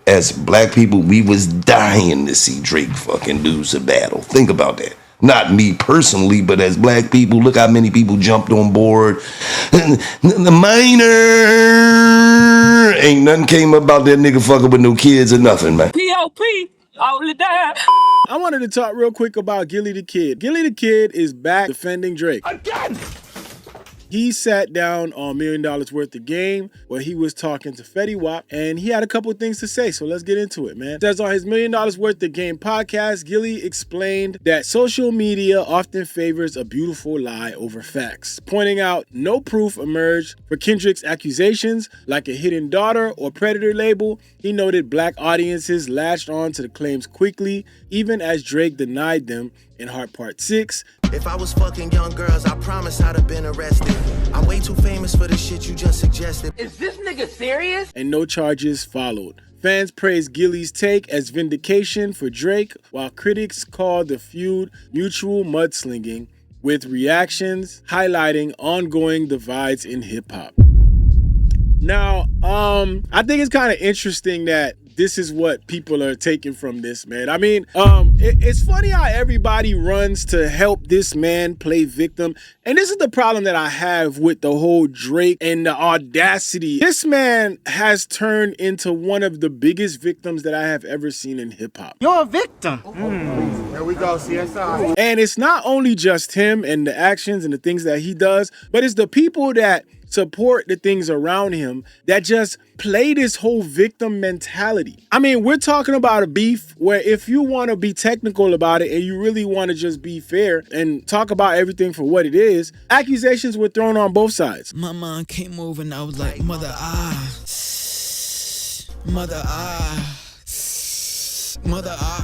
as black people, we was dying to see Drake fucking lose a battle. Think about that. Not me personally, but as black people, look how many people jumped on board. The minor ain't nothing came about that nigga fucking with no kids or nothing, man. P.O.P. Only that. I wanted to talk real quick about Gillie da Kid. Gillie da Kid is back defending Drake. Again! He sat down on $1 Million Worth of Game where he was talking to Fetty Wap, and he had a couple of things to say, so let's get into it, man. It says on his $1 Million Worth of Game podcast, Gilly explained that social media often favors a beautiful lie over facts, pointing out no proof emerged for Kendrick's accusations, like a hidden daughter or predator label. He noted black audiences latched on to the claims quickly, even as Drake denied them in Heart Part 6. If I was fucking young girls, I promise I'd have been arrested. I'm way too famous for the shit you just suggested. Is this nigga serious? And no charges followed. Fans praised Gilly's take as vindication for Drake, while critics called the feud mutual mudslinging, with reactions highlighting ongoing divides in hip-hop. Now, I think it's kind of interesting that this is what people are taking from this, man. I mean, it's funny how everybody runs to help this man play victim. And this is the problem that I have with the whole Drake and the audacity. This man has turned into one of the biggest victims that I have ever seen in hip hop. You're a victim. There we go, CSI. And it's not only just him and the actions and the things that he does, but it's the people that support the things around him that just play this whole victim mentality. I mean, we're talking about a beef where if you want to be technical about it and you really want to just be fair and talk about everything for what it is, accusations were thrown on both sides. My mom came over and I was like, mother,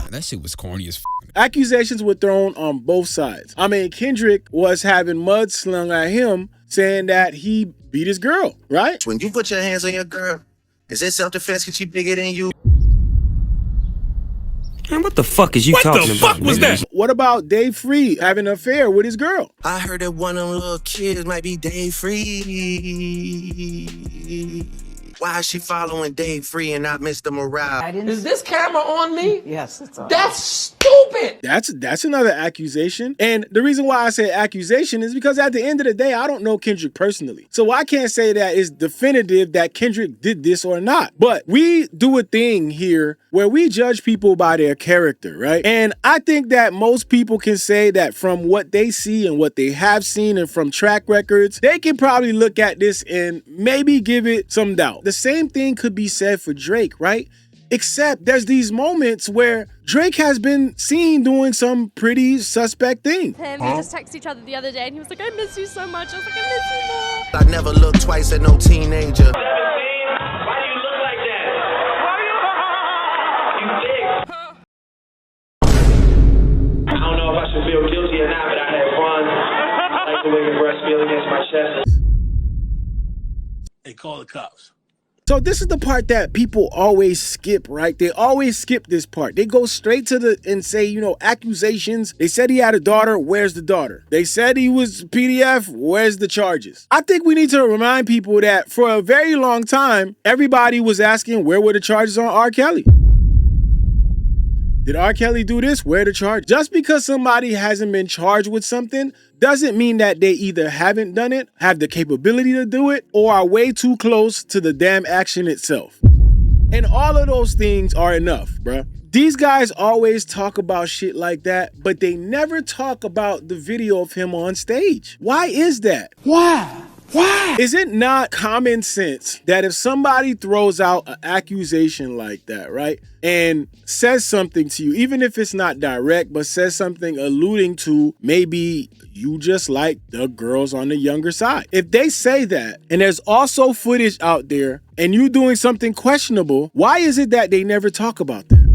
that shit was corny as f. Accusations were thrown on both sides. I mean, Kendrick was having mud slung at him saying that he beat his girl, right? When you put your hands on your girl, is it self-defense because she bigger than you? Man, what the fuck is you talking about? What the fuck was that? What about Dave Free having an affair with his girl? I heard that one of them little kids might be Dave Free. Why is she following Dave Free and not Mr. Morale? Is this camera on me? Yes, it's on. That's stupid. That's another accusation. And the reason why I say accusation is because at the end of the day, I don't know Kendrick personally. So I can't say that it's definitive that Kendrick did this or not. But we do a thing here where we judge people by their character, right? And I think that most people can say that from what they see and what they have seen and from track records, they can probably look at this and maybe give it some doubt. The same thing could be said for Drake, right? Except there's these moments where Drake has been seen doing some pretty suspect things. We just texted each other the other day and he was like, I miss you so much. I was like, I miss you more. I never looked twice at no teenager. Why do you look like that? You dick. I don't know if I should feel guilty or not, but I had fun. I like the way your breast feel against my chest. They call the cops. So this is the part that people always skip, right? They always skip this part. They go straight to and say, accusations. They said he had a daughter. Where's the daughter? They said he was PDF. Where's the charges? I think we need to remind people that for a very long time, everybody was asking, where were the charges on R. Kelly? Did R. Kelly do this? Where the charge? Just because somebody hasn't been charged with something doesn't mean that they either haven't done it, have the capability to do it, or are way too close to the damn action itself. And all of those things are enough, bruh. These guys always talk about shit like that, but they never talk about the video of him on stage. Why is that? Why? Is it not common sense that if somebody throws out an accusation like that, right, and says something to you, even if it's not direct, but says something alluding to maybe you just like the girls on the younger side. If they say that, and there's also footage out there, and you doing something questionable, why is it that they never talk about that?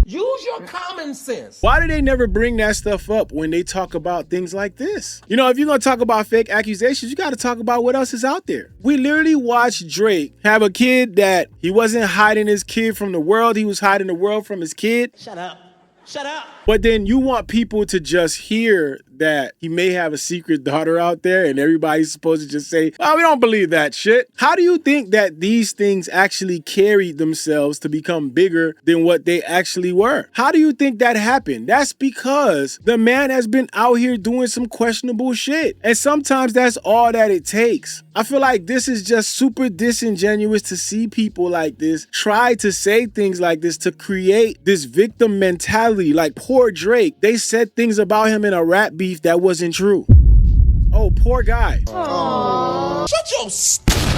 Use your common sense. Why do they never bring that stuff up when they talk about things like this? If you're going to talk about fake accusations, you got to talk about what else is out there. We literally watched Drake have a kid that he wasn't hiding his kid from the world. He was hiding the world from his kid. Shut up. Shut up. But then you want people to just hear that he may have a secret daughter out there and everybody's supposed to just say, oh, we don't believe that shit. How do you think that these things actually carried themselves to become bigger than what they actually were? How do you think that happened? That's because the man has been out here doing some questionable shit. And sometimes that's all that it takes. I feel like this is just super disingenuous to see people like this try to say things like this to create this victim mentality. Like poor Drake, they said things about him in a rap beef that wasn't true. Oh, poor guy. Aww. Shut your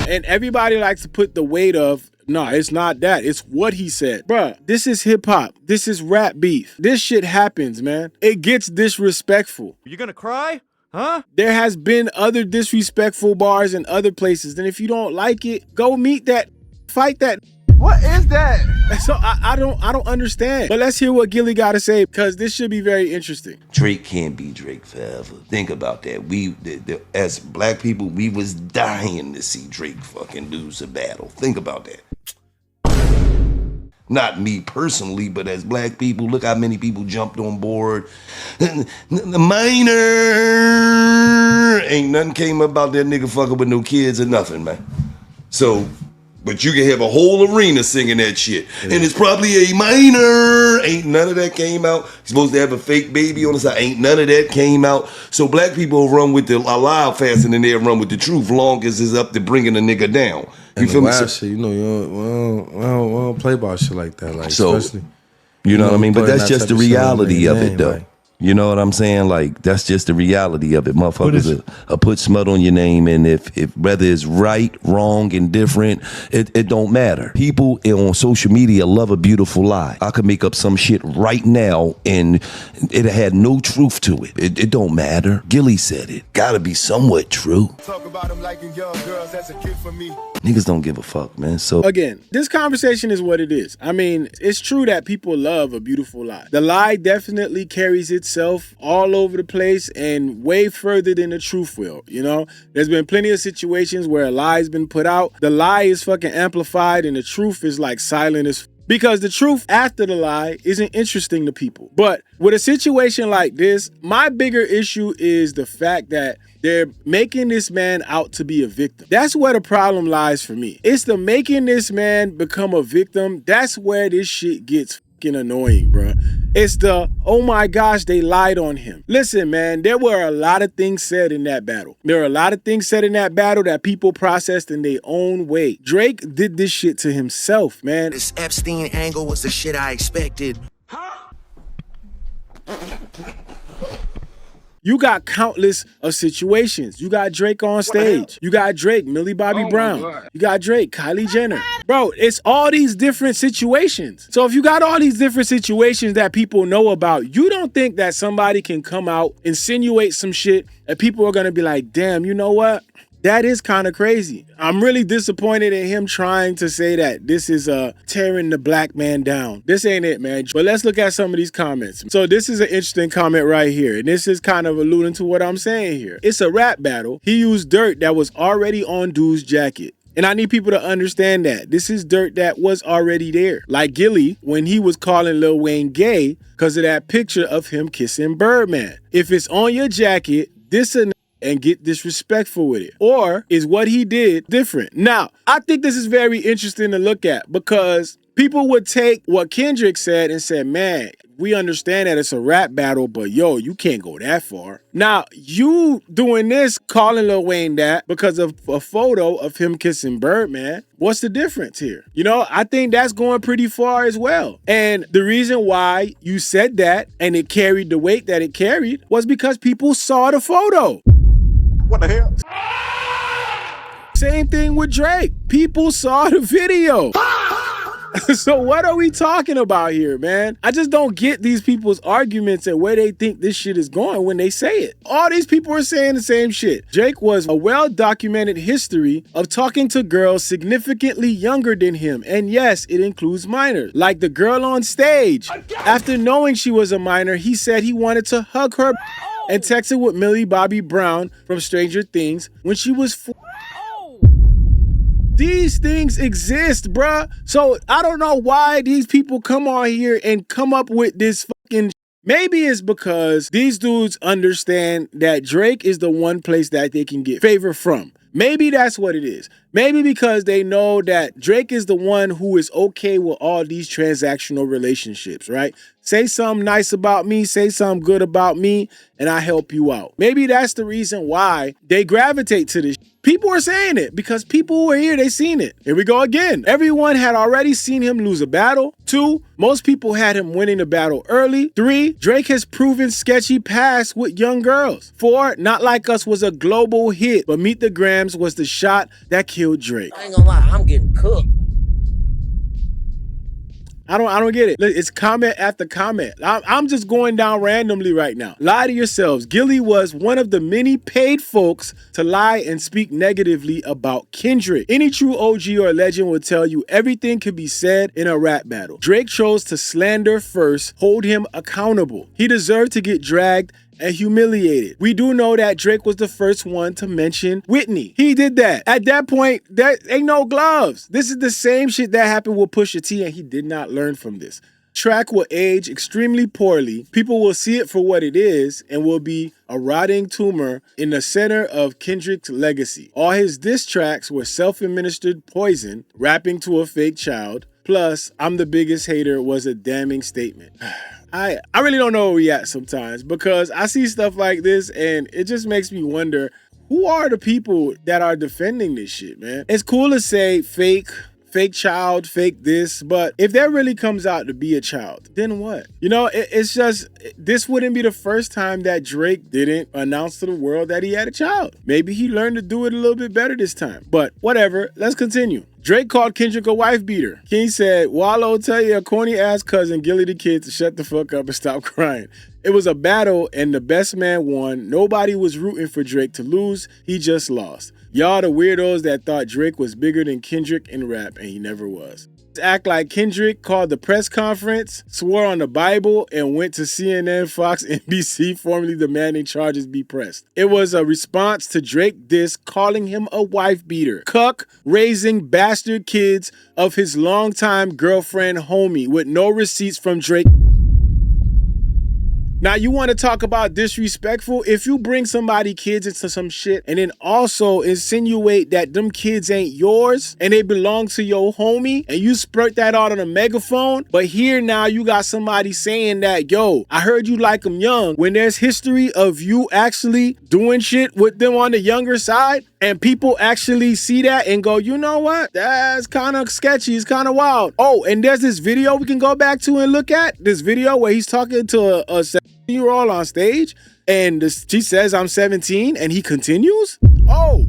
And everybody likes to put the weight of, no, it's not that. It's what he said. Bruh, this is hip hop. This is rap beef. This shit happens, man. It gets disrespectful. You gonna cry? Huh? There has been other disrespectful bars in other places. And if you don't like it, go meet that, fight that. What is that? So I don't understand. But let's hear what Gilly got to say, because this should be very interesting. Drake can't be Drake forever. Think about that. As black people, we was dying to see Drake fucking lose a battle. Think about that. Not me personally, but as black people, look how many people jumped on board. The minor ain't nothing came about that nigga fucking with no kids or nothing, man. So, but you can have a whole arena singing that shit. Yeah. And it's probably a minor. Ain't none of that came out. He's supposed to have a fake baby on the side. Ain't none of that came out. So black people run with the lie faster than they run with the truth, long as it's up to bringing a nigga down. You feel me? Shit, you know, we don't play about shit like that. Like, so, especially, you know what I mean? But that's just the reality of it, though. Like, you know what I'm saying? Like, that's just the reality of it. Motherfuckers put smut on your name, and if whether it's right, wrong, indifferent, it don't matter. People on social media love a beautiful lie. I could make up some shit right now, and it had no truth to it. It don't matter. Gilly said it. Gotta be somewhat true. Talk about him liking young girls, that's a gift for me. Niggas don't give a fuck, man. So again, this conversation is what it is. I mean, it's true that people love a beautiful lie. The lie definitely carries itself all over the place and way further than the truth will, you know? There's been plenty of situations where a lie's been put out. The lie is fucking amplified and the truth is like silent as because the truth after the lie isn't interesting to people. But with a situation like this, my bigger issue is the fact that they're making this man out to be a victim. That's where the problem lies for me. It's the making this man become a victim. That's where this shit gets fucking annoying, bruh. It's the, oh my gosh, they lied on him. Listen, man, there were a lot of things said in that battle. There were a lot of things said in that battle that people processed in their own way. Drake did this shit to himself, man. This Epstein angle was the shit I expected. You got countless of situations. You got Drake on stage. You got Drake, Millie Bobby Brown. You got Drake, Kylie Jenner. Bro, it's all these different situations. So if you got all these different situations that people know about, you don't think that somebody can come out, insinuate some shit, and people are going to be like, damn, you know what? That is kind of crazy. I'm really disappointed in him trying to say that this is tearing the black man down. This ain't it, man. But let's look at some of these comments. So this is an interesting comment right here. And this is kind of alluding to what I'm saying here. It's a rap battle. He used dirt that was already on dude's jacket. And I need people to understand that. This is dirt that was already there. Like Gilly, when he was calling Lil Wayne gay because of that picture of him kissing Birdman. If it's on your jacket, this and get disrespectful with it? Or is what he did different? Now, I think this is very interesting to look at because people would take what Kendrick said and say, man, we understand that it's a rap battle, but yo, you can't go that far. Now, you doing this, calling Lil Wayne that because of a photo of him kissing Birdman, what's the difference here? You know, I think that's going pretty far as well. And the reason why you said that and it carried the weight that it carried was because people saw the photo. What the hell? Same thing with Drake. People saw the video. So what are we talking about here, man? I just don't get these people's arguments and where they think this shit is going when they say it. All these people are saying the same shit. Drake was a well-documented history of talking to girls significantly younger than him. And yes, it includes minors. Like the girl on stage. After knowing she was a minor, he said he wanted to hug her and texted with Millie Bobby Brown from Stranger Things when she was 4. These things exist, bruh. So I don't know why these people come on here and come up with this fucking Maybe it's because these dudes understand that Drake is the one place that they can get favor from. Maybe that's what it is. Maybe because they know that Drake is the one who is okay with all these transactional relationships, right? Say something nice about me, say something good about me, and I help you out. Maybe that's the reason why they gravitate to this. People are saying it because people who are here, they seen it. Here we go again. Everyone had already seen him lose a battle. 2, most people had him winning the battle early. 3, Drake has proven sketchy past with young girls. 4, Not Like Us was a global hit, but Meet the Grams was the shot that killed Drake. I ain't gonna lie, I'm getting cooked. I don't get it. It's comment after comment. I'm just going down randomly right now. Lie to yourselves. Gilly was one of the many paid folks to lie and speak negatively about Kendrick. Any true OG or legend will tell you everything can be said in a rap battle. Drake chose to slander first, hold him accountable. He deserved to get dragged and humiliated. We do know that Drake was the first one to mention Whitney. He did that. At that point, there ain't no gloves. This is the same shit that happened with Pusha T, and he did not learn from this. Track will age extremely poorly. People will see it for what it is and will be a rotting tumor in the center of Kendrick's legacy. All his diss tracks were self-administered poison, rapping to a fake child. Plus, I'm the biggest hater was a damning statement. I really don't know where we at sometimes because I see stuff like this and it just makes me wonder, who are the people that are defending this shit, man? It's cool to say fake child, fake this, but if that really comes out to be a child, then what? You know, it's just, this wouldn't be the first time that Drake didn't announce to the world that he had a child. Maybe he learned to do it a little bit better this time, but whatever, let's continue. Drake called Kendrick a wife beater. King said, Wallow, tell your corny ass cousin Gillie da Kid to shut the fuck up and stop crying. It was a battle and the best man won. Nobody was rooting for Drake to lose. He just lost. Y'all the weirdos that thought Drake was bigger than Kendrick in rap and he never was. Act like Kendrick called the press conference, swore on the Bible, and went to CNN, Fox, NBC, formally demanding charges be pressed. It was a response to Drake diss calling him a wife beater, cuck, raising bastard kids of his longtime girlfriend homie with no receipts from Drake. Now, you want to talk about disrespectful? If you bring somebody kids into some shit and then also insinuate that them kids ain't yours and they belong to your homie and you splurt that out on a megaphone, but here now you got somebody saying that, yo, I heard you like them young, when there's history of you actually doing shit with them on the younger side and people actually see that and go, you know what? That's kind of sketchy. It's kind of wild. Oh, and there's this video we can go back to and look at. This video where he's talking to a 17-year-old on stage and she says, I'm 17 and he continues. Oh,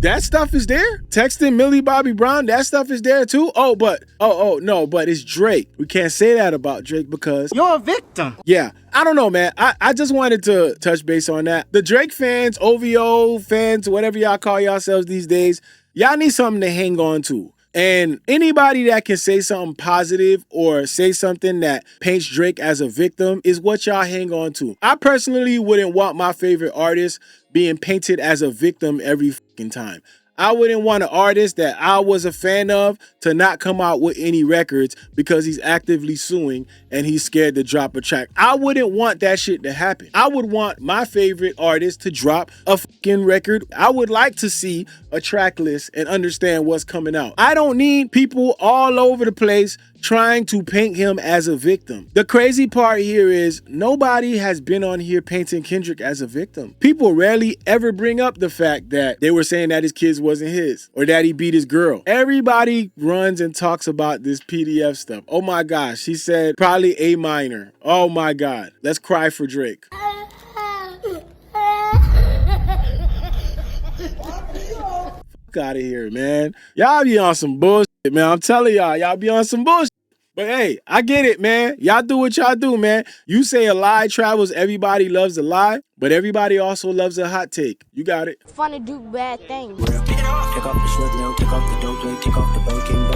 that stuff is there. Texting Millie Bobby Brown, that stuff is there too. But it's Drake. We can't say that about Drake because You're a victim. Yeah, I don't know, man. I just wanted to touch base on that. The Drake fans, OVO fans, whatever y'all call yourselves these days, y'all need something to hang on to. And anybody that can say something positive or say something that paints Drake as a victim is what y'all hang on to. I personally wouldn't want my favorite artist being painted as a victim every fucking time. I wouldn't want an artist that I was a fan of to not come out with any records because he's actively suing and he's scared to drop a track. I wouldn't want that shit to happen. I would want my favorite artist to drop a fucking record. I would like to see a track list and understand what's coming out. I don't need people all over the place trying to paint him as a victim. The crazy part here is nobody has been on here painting Kendrick as a victim. People rarely ever bring up the fact that they were saying that his kids wasn't his or that he beat his girl. Everybody runs and talks about this PDF stuff. Oh my gosh, he said probably A minor. Oh my God, let's cry for Drake. Fuck out of here, man. Y'all be on some bullshit, man. I'm telling y'all be on some bullshit. But hey, I get it, man. Y'all do what y'all do, man. You say a lie travels, everybody loves a lie, but everybody also loves a hot take. You got it. Fun to do bad things. Take off the short nail, take off the dope, take off the broken